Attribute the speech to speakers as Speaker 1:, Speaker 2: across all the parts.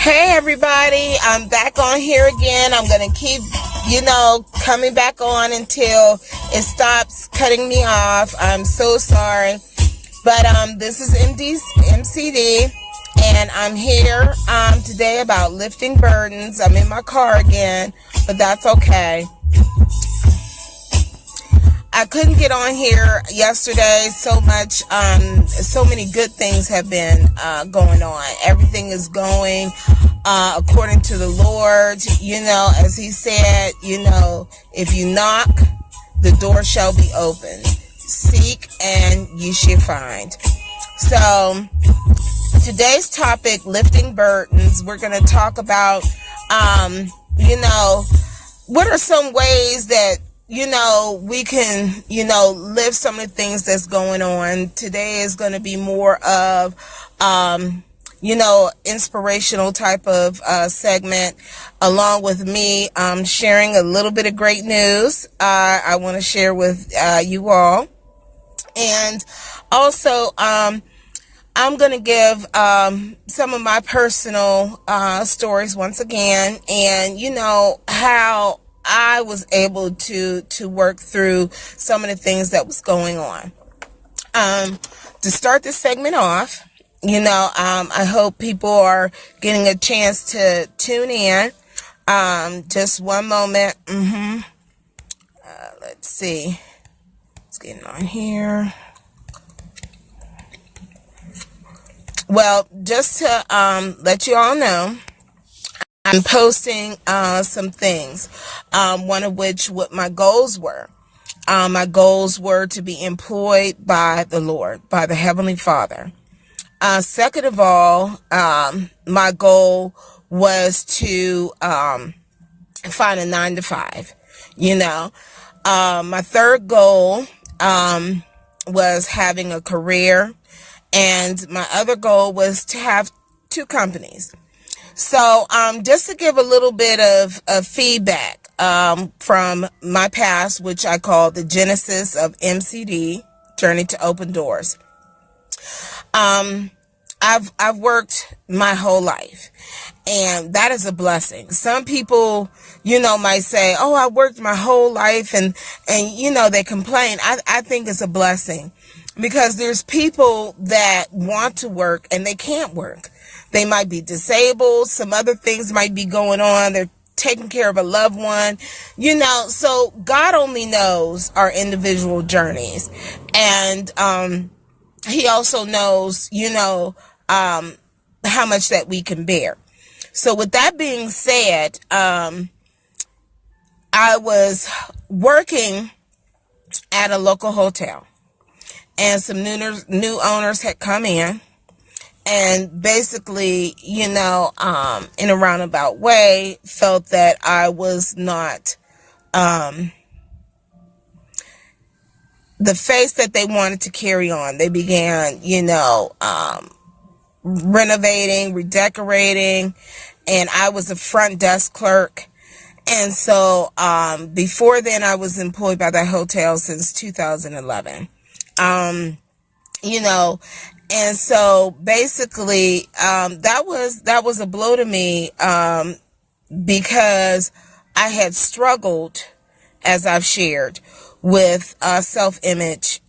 Speaker 1: Hey everybody, I'm back on here again. I'm going to keep, coming back on until it stops cutting me off. I'm so sorry. But this is MCD, and I'm here today about lifting burdens. I'm in my car again, but that's okay. I couldn't get on here yesterday. So many good things have been going on. Everything is going according to the Lord. As He said, if you knock, the door shall be open. Seek and you shall find. So today's topic, lifting burdens. We're going to talk about, what are some ways that we can, lift some of the things that's going on. Today is going to be more of, inspirational type of segment, along with me sharing a little bit of great news I want to share with you all. And also, I'm going to give some of my personal stories once again, and how I was able to work through some of the things that was going on. To start this segment off, I hope people are getting a chance to tune in. Just one moment. Let's see. Let's get on here. Well, just to let you all know, I'm posting some things, one of which what my goals were. My goals were to be employed by the Lord, by the Heavenly Father. Second of all, my goal was to find a 9-to-5. My third goal was having a career, and my other goal was to have 2 companies. So, just to give a little bit of feedback from my past, which I call the genesis of MCD, Journey to Open Doors. I've worked my whole life, and that is a blessing. Some people, might say, "Oh, I worked my whole life," and they complain. I think it's a blessing, because there's people that want to work and they can't work. They might be disabled. Some other things might be going on. They're taking care of a loved one, so God only knows our individual journeys. And, He also knows, how much that we can bear. So with that being said, I was working at a local hotel, and some new owners had come in. And basically, in a roundabout way, felt that I was not the face that they wanted to carry on. They began, renovating, redecorating, and I was a front desk clerk. And so before then, I was employed by that hotel since 2011. And so basically, that was a blow to me, because I had struggled, as I've shared, with self-image,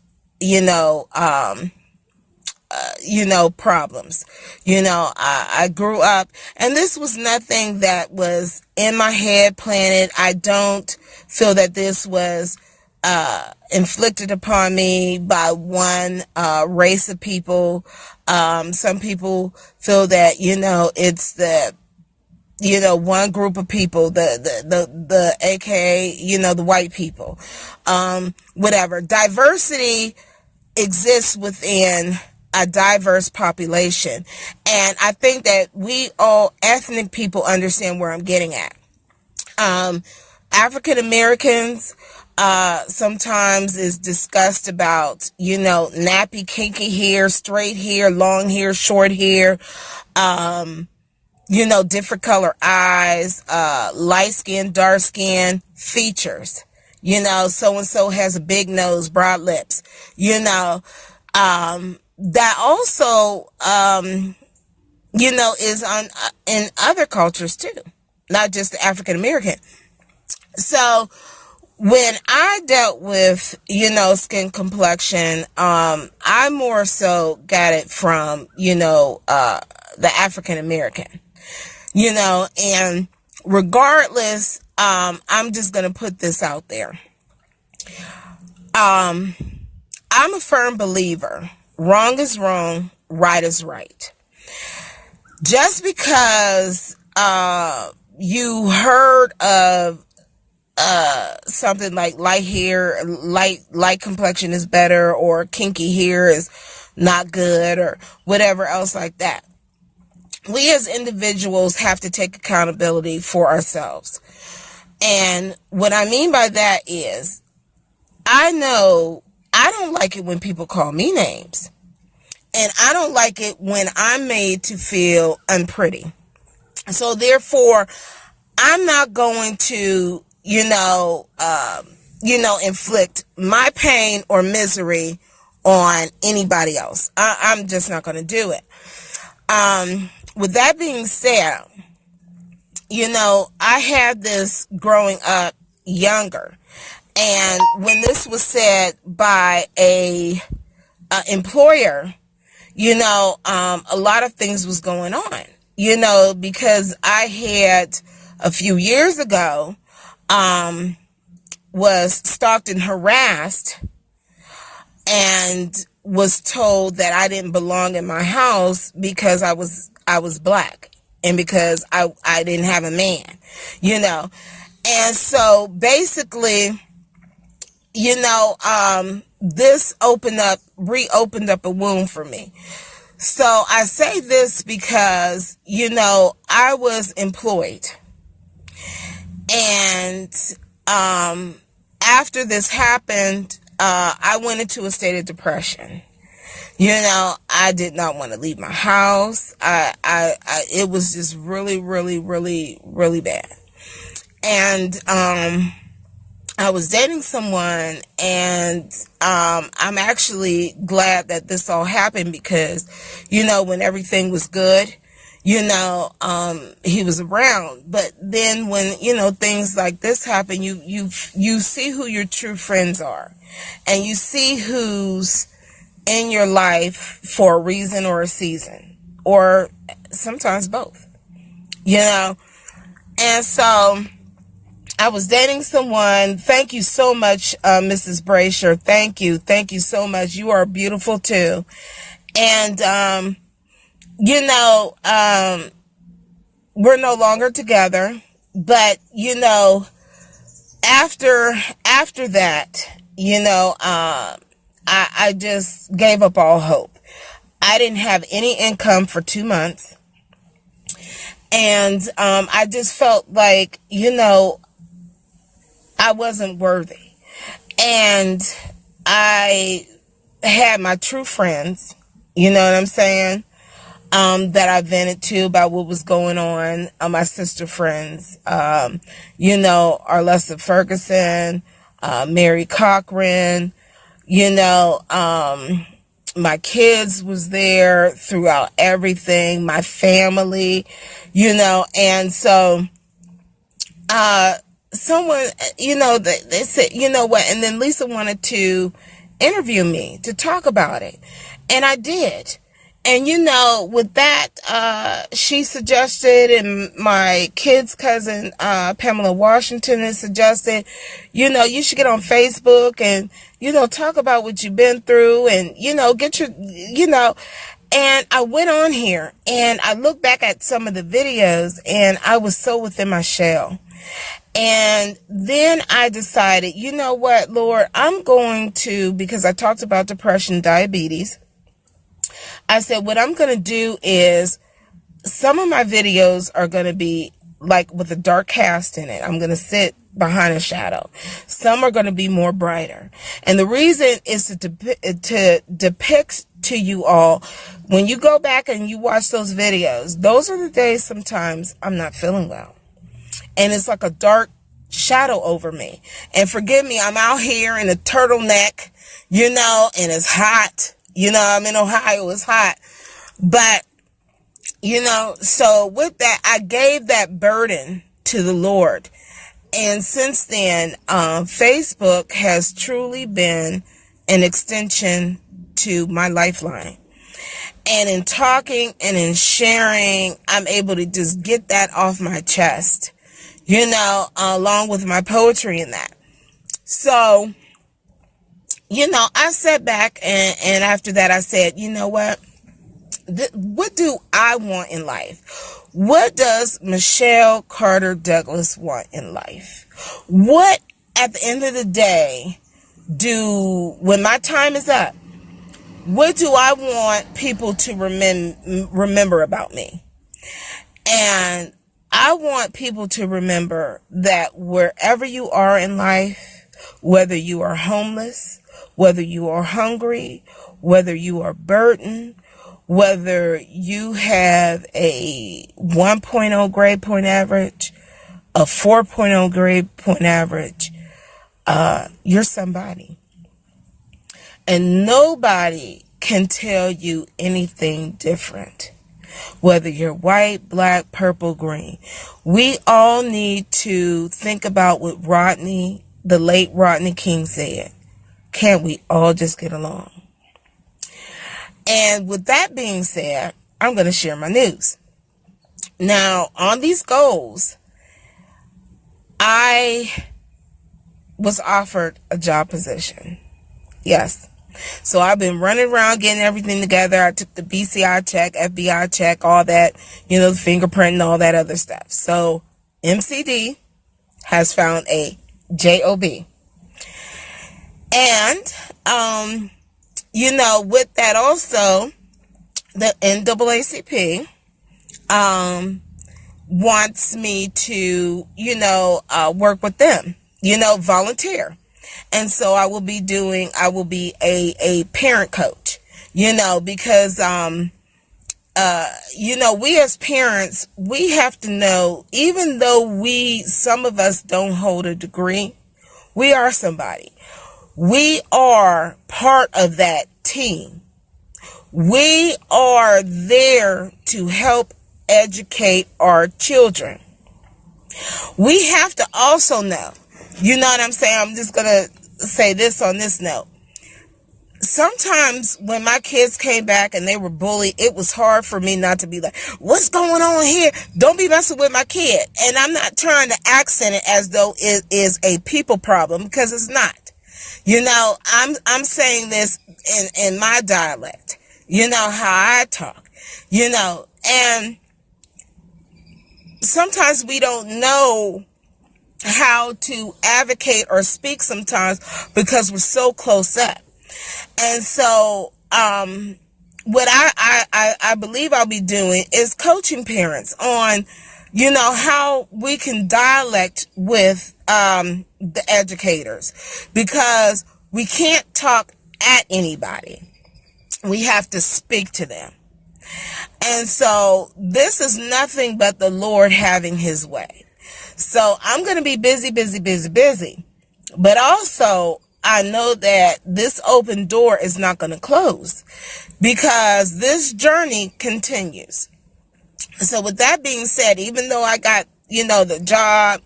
Speaker 1: problems. I grew up, and this was nothing that was in my head planted. I don't feel that this was inflicted upon me by one race of people. Some people feel that it's the one group of people, the AKA the white people. Whatever. Diversity exists within a diverse population, and I think that we all ethnic people understand where I'm getting at. African Americans sometimes is discussed about, nappy, kinky hair, straight hair, long hair, short hair, different color eyes, light skin, dark skin, features, so-and-so has a big nose, broad lips, that also, is in other cultures too, not just the African American. So when I dealt with, skin complexion, I more so got it from, the African American, and regardless, I'm just going to put this out there. I'm a firm believer. Wrong is wrong, right is right. Just because you heard of something like light hair, light complexion is better, or kinky hair is not good, or whatever else like that, we as individuals have to take accountability for ourselves. And what I mean by that is, I know I don't like it when people call me names. And I don't like it when I'm made to feel unpretty. So therefore, I'm not going to, inflict my pain or misery on anybody else. I'm just not going to do it. With that being said, I had this growing up younger. And when this was said by a employer, a lot of things was going on, because I had a few years ago, was stalked and harassed and was told that I didn't belong in my house because I was black and because I didn't have a man, and so basically, this reopened up a wound for me. So I say this because, I was employed, and after this happened, I went into a state of depression. I did not want to leave my house. It was just really, really, really, really bad. And I was dating someone, and I'm actually glad that this all happened because, when everything was good, he was around. But then when, things like this happen, you see who your true friends are, and you see who's in your life for a reason or a season, or sometimes both, and so I was dating someone. Thank you so much, Mrs. Brasher. Thank you so much. You are beautiful too. And we're no longer together, but after that, I just gave up all hope. I didn't have any income for 2 months, and I just felt like, I wasn't worthy. And I had my true friends, you know what I'm saying, that I vented to about what was going on. My sister friends, Arlessa Ferguson, Mary Cochran, my kids was there throughout everything, my family, and so, someone, they said, what, and then Lisa wanted to interview me to talk about it, and I did. And with that, she suggested, and my kid's cousin, Pamela Washington, has suggested, you should get on Facebook and, talk about what you've been through, and, get your, and I went on here and I looked back at some of the videos, and I was so within my shell. And then I decided, you know what, Lord, I'm going to, because I talked about depression, diabetes, I said, what I'm going to do is, some of my videos are going to be like with a dark cast in it. I'm going to sit behind a shadow. Some are going to be more brighter. And the reason is to depict to you all, when you go back and you watch those videos, those are the days sometimes I'm not feeling well. And it's like a dark shadow over me. And forgive me, I'm out here in a turtleneck, and it's hot. I'm in Ohio, it's hot. But So with that, I gave that burden to the Lord. And since then, Facebook has truly been an extension to my lifeline. And in talking and in sharing, I'm able to just get that off my chest, along with my poetry and that. So, I sat back and after that I said, you know what? What do I want in life? What does Michelle Carter Douglas want in life? What, at the end of the day, when my time is up, what do I want people to remember about me? And I want people to remember that wherever you are in life, whether you are homeless, whether you are hungry, whether you are burdened, whether you have a 1.0 grade point average, a 4.0 grade point average, you're somebody. And nobody can tell you anything different. Whether you're white, black, purple, green. We all need to think about what the late Rodney King said. Can't we all just get along? And with that being said, I'm going to share my news. Now, on these goals, I was offered a job position. Yes. So I've been running around getting everything together. I took the BCI check, FBI check, all that, the fingerprint and all that other stuff. So MCD has found a job. And, with that also, the NAACP wants me to, work with them, volunteer. And so I will be a parent coach, because, we as parents, we have to know, even though some of us don't hold a degree, we are somebody. We are part of that team. We are there to help educate our children. We have to also know, you know what I'm saying? I'm just going to say this on this note. Sometimes when my kids came back and they were bullied, it was hard for me not to be like, what's going on here? Don't be messing with my kid. And I'm not trying to accent it as though it is a people problem, because it's not. I'm saying this in my dialect, how I talk, and sometimes we don't know how to advocate or speak sometimes because we're so close up. And so, what I believe I'll be doing is coaching parents on, how we can dialect with, the educators, because we can't talk at anybody. We have to speak to them. And so this is nothing but the Lord having his way. So I'm going to be busy. But also, I know that this open door is not going to close, because this journey continues. So with that being said, even though I got, the job,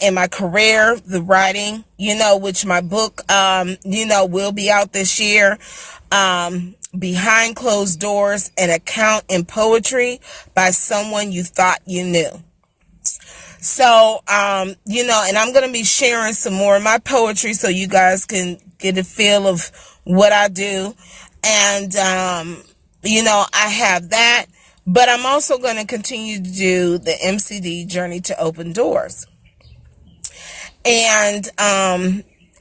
Speaker 1: in my career, the writing, which my book, will be out this year, Behind Closed Doors, an account in poetry by someone you thought you knew. So, and I'm going to be sharing some more of my poetry so you guys can get a feel of what I do. And, I have that, but I'm also going to continue to do the MCD Journey to Open Doors. And,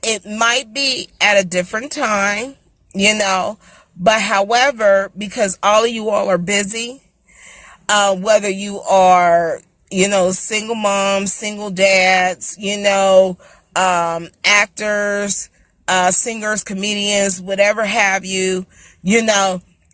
Speaker 1: it might be at a different time, but however, because all of you all are busy, whether you are, single moms, single dads, actors, singers, comedians, whatever have you,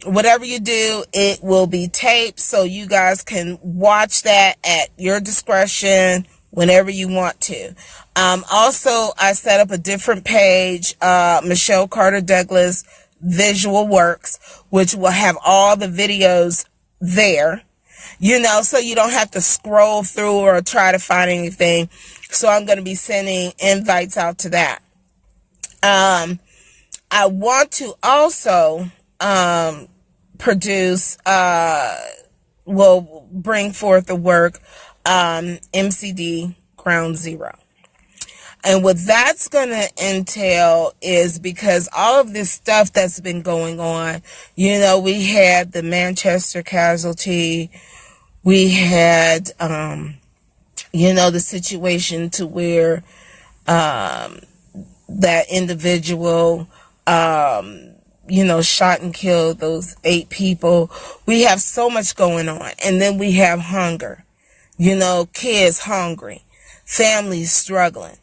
Speaker 1: whatever you do, it will be taped so you guys can watch that at your discretion whenever you want to. Also, I set up a different page, Michelle Carter Douglas Visual Works, which will have all the videos there, so you don't have to scroll through or try to find anything. So I'm going to be sending invites out to that. I want to also produce, will bring forth the work, MCD Ground Zero. And what that's going to entail is, because all of this stuff that's been going on, we had the Manchester casualty, we had, the situation to where that individual, shot and killed those 8 people. We have so much going on. And then we have hunger, kids hungry, families struggling.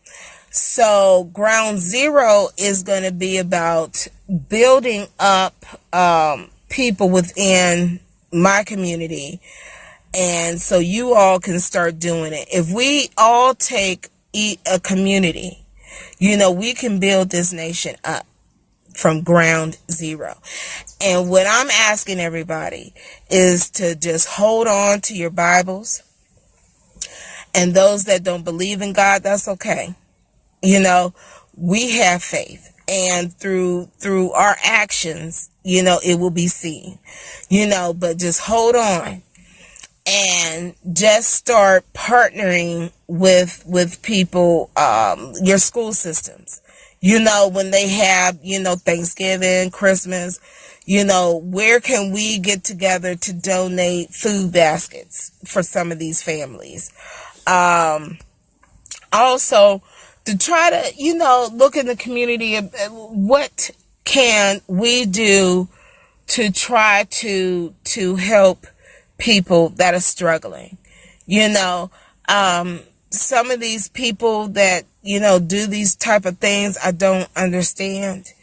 Speaker 1: So Ground Zero is going to be about building up people within my community. And so you all can start doing it. If we all take a community, we can build this nation up from ground zero. And what I'm asking everybody is to just hold on to your Bibles. And those that don't believe in God, that's okay. We have faith, and through our actions, it will be seen, but just hold on and just start partnering with people, your school systems, when they have, Thanksgiving, Christmas, where can we get together to donate food baskets for some of these families? Also, to try to, look in the community, what can we do to try to help people that are struggling? Some of these people that, do these type of things, I don't understand,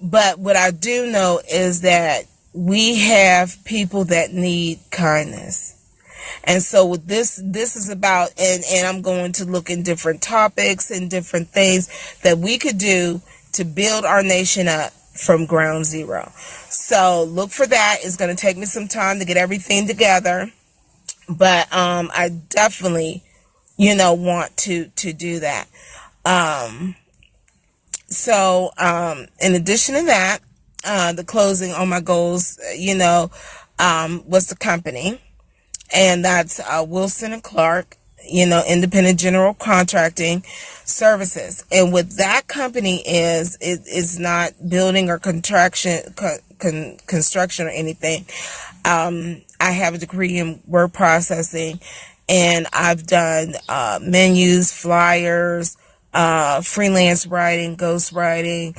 Speaker 1: but what I do know is that we have people that need kindness. And so with this is about, and I'm going to look in different topics and different things that we could do to build our nation up from ground zero. So look for that. It's going to take me some time to get everything together, but I definitely, want to do that. So in addition to that, the closing on my goals, was the company. And that's Wilson and Clark, independent general contracting services. And what that company is, it is not building or construction or anything. I have a degree in word processing, and I've done menus, flyers, freelance writing, ghost writing.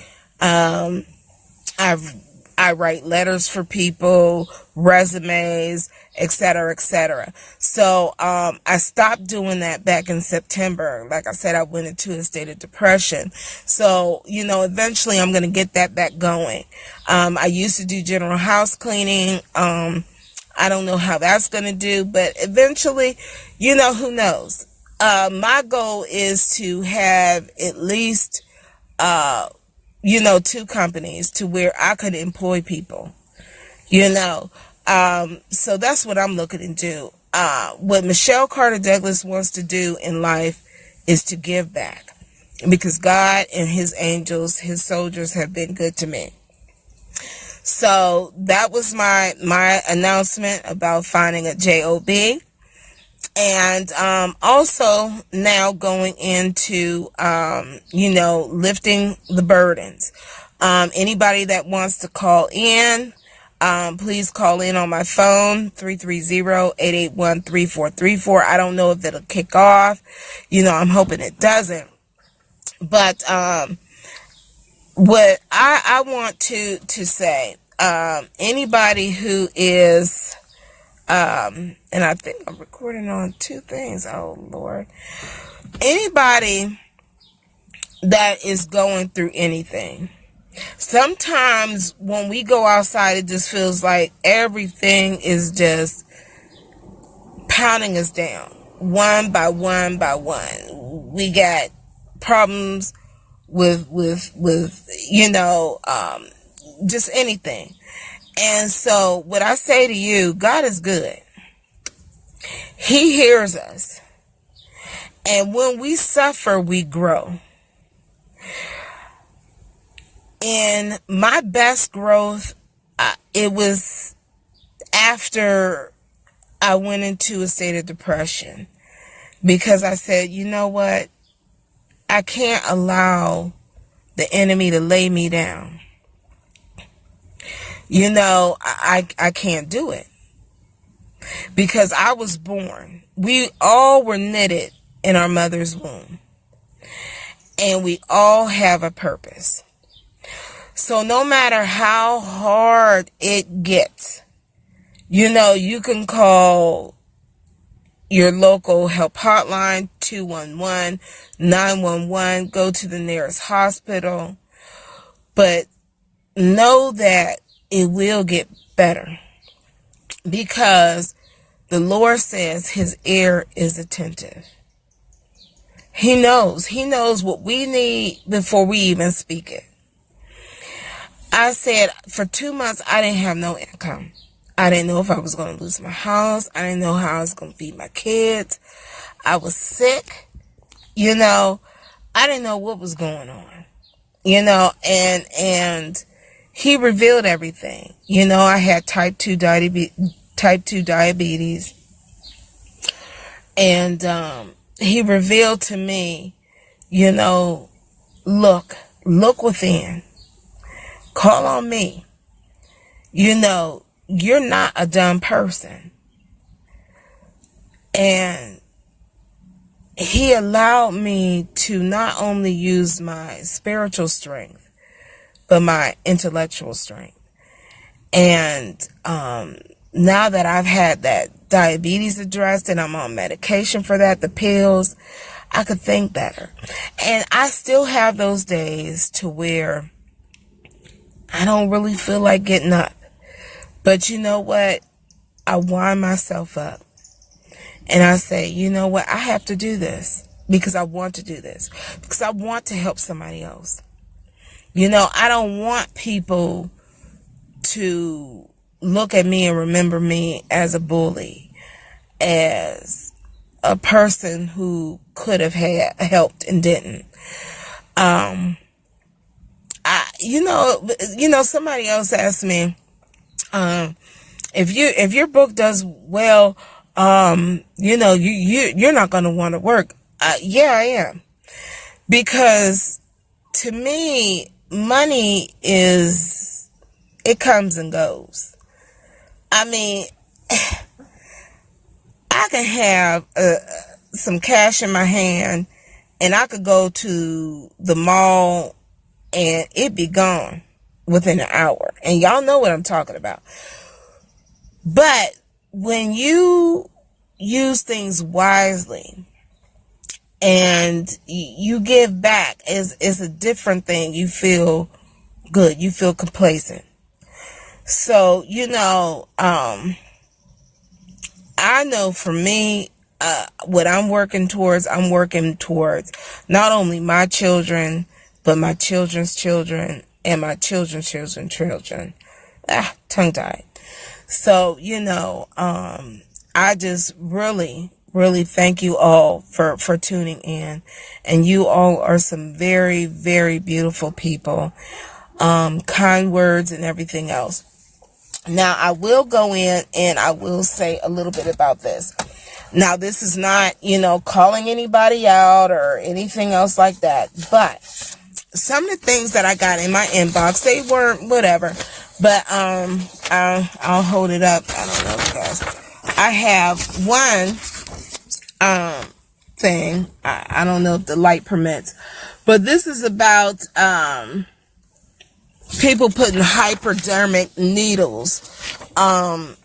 Speaker 1: I write letters for people, resumes, etc., etc. So I stopped doing that back in September. Like I said, I went into a state of depression. So, eventually I'm going to get that back going. I used to do general house cleaning. I don't know how that's going to do, but eventually, who knows? My goal is to have at least 2 companies to where I could employ people, so that's what I'm looking to do. What Michelle Carter Douglas wants to do in life is to give back, because God and his angels, his soldiers, have been good to me. So that was my announcement about finding a job. And also now going into, lifting the burdens. Anybody that wants to call in, please call in on my phone, 330-881-3434. I don't know if it'll kick off. I'm hoping it doesn't. But what I want to say, anybody who is... and I think I'm recording on 2 things. Oh, Lord. Anybody that is going through anything. Sometimes when we go outside, it just feels like everything is just pounding us down, one by one by one. We got problems with just anything. And so what I say to you, God is good. He hears us. And when we suffer, we grow. In my best growth, it was after I went into a state of depression. Because I said, you know what? I can't allow the enemy to lay me down. You know, I can't do it. Because I was born. We all were knitted in our mother's womb. And we all have a purpose. So no matter how hard it gets, you know, you can call your local help hotline, 211, 911, go to the nearest hospital. But know that it will get better. Because the Lord says his ear is attentive. He knows what we need before we even speak it. I said for 2 months, I didn't have no income. I didn't know if I was going to lose my house. I didn't know how I was going to feed my kids. I was sick. You know, I didn't know what was going on. You know, and he revealed everything. You know, I had type 2 diabetes. And he revealed to me, you know, look within. Call on me. You know, you're not a dumb person. And he allowed me to not only use my spiritual strength, but my intellectual strength. And now that I've had that diabetes addressed and I'm on medication for that, the pills, I could think better. And I still have those days to where I don't really feel like getting up. But you know what? I wind myself up. And I say, you know what? I have to do this because I want to do this. Because I want to help somebody else. You know, I don't want people to look at me and remember me as a bully, as a person who could have had helped and didn't. You know, somebody else asked me, if your book does well, you know, you're not going to want to work. Yeah, I am. Because to me, money it comes and goes. I mean, I can have some cash in my hand and I could go to the mall and it be gone within an hour. And y'all know what I'm talking about. But when you use things wisely and you give back, is a different thing. You feel good. You feel complacent. So, you know, I know for me, what I'm working towards not only my children, but my children's children and my children's children's children. Tongue tied. So, you know, I just really thank you all for tuning in. And you all are some very, very beautiful people. Kind words and everything else. Now, I will go in and I will say a little bit about this. Now, this is not, you know, calling anybody out or anything else like that. But some of the things that I got in my inbox, they weren't whatever. But I'll hold it up. I don't know, guys. I have one thing. I don't know if the light permits. But this is about people putting hypodermic needles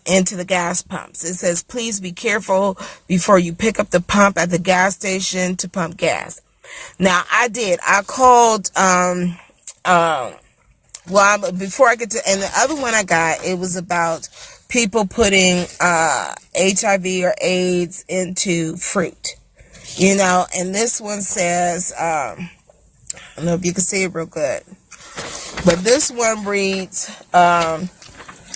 Speaker 1: into the gas pumps. It says, please be careful before you pick up the pump at the gas station to pump gas. Now, I called, before I get to, and the other one I got, it was about people putting HIV or AIDS into fruit, you know, and this one says, I don't know if you can see it real good, but this one reads,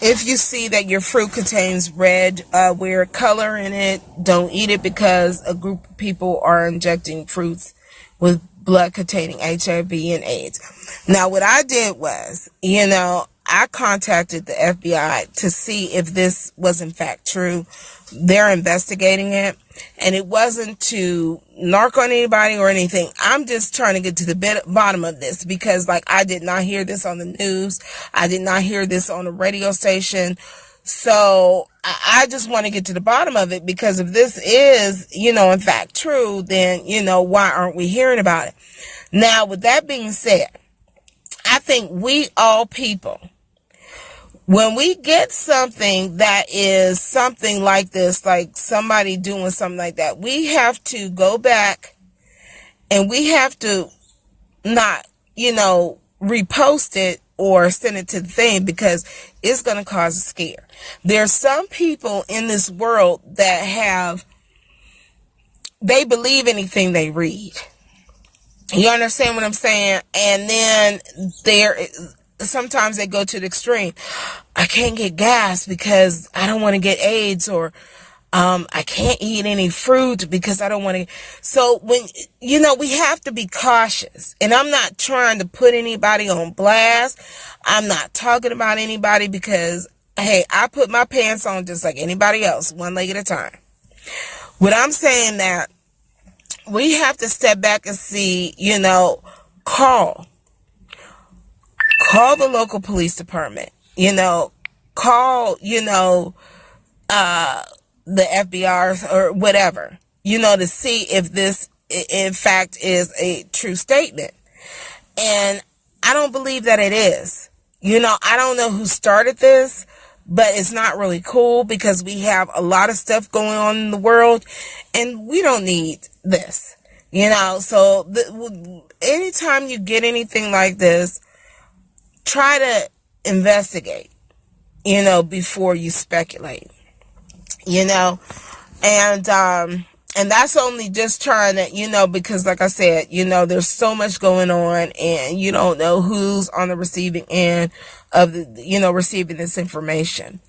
Speaker 1: If you see that your fruit contains red, weird color in it, don't eat it, because a group of people are injecting fruits with blood containing HIV and AIDS. Now, what I did was, I contacted the FBI to see if this was in fact true. They're investigating it, and it wasn't to narc on anybody or anything. I'm just trying to get to the bottom of this, because I did not hear this on the news. I did not hear this on a radio station. So I just want to get to the bottom of it, because if this is, in fact true, then, why aren't we hearing about it? Now, with that being said, I think we all people, when we get something that is something like this, like somebody doing something like that, we have to go back and we have to not, repost it or send it to the thing, because it's going to cause a scare. There's some people in this world that they believe anything they read. You understand what I'm saying? And then sometimes they go to the extreme. I can't get gas because I don't want to get AIDS, or I can't eat any fruit because I don't want to. So when, we have to be cautious. And I'm not trying to put anybody on blast. I'm not talking about anybody, because, hey, I put my pants on just like anybody else, one leg at a time. What I'm saying, that we have to step back and see, call the local police department, call, the FBI or whatever, to see if this in fact is a true statement. And I don't believe that it is. I don't know who started this, but it's not really cool, because we have a lot of stuff going on in the world and we don't need this, so anytime you get anything like this, try to investigate, before you speculate, and that's only just trying to, because like I said, there's so much going on, and you don't know who's on the receiving end of the, receiving this information.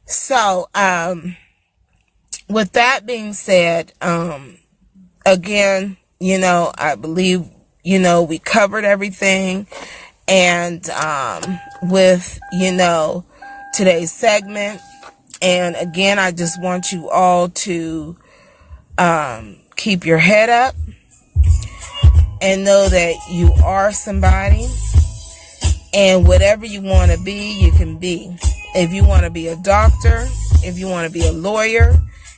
Speaker 1: So, with that being said, again, I believe, we covered everything, and, with, today's segment. And again, I just want you all to keep your head up and know that you are somebody, and whatever you want to be, you can be. If you want to be a doctor, if you want to be a lawyer,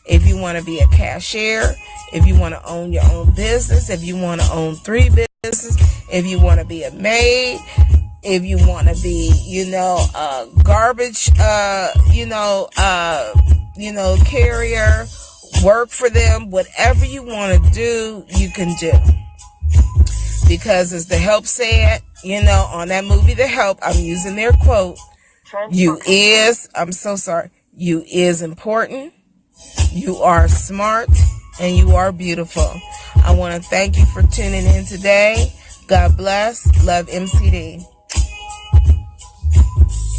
Speaker 1: if you want to be a cashier, if you want to own your own business, if you want to own 3 businesses, if you want to be a maid, if you want to be, a garbage, carrier, work for them, whatever you want to do, you can do. Because as The Help said, on that movie, The Help, I'm using their quote, you is important, you are smart, and you are beautiful. I want to thank you for tuning in today. God bless. Love, MCD.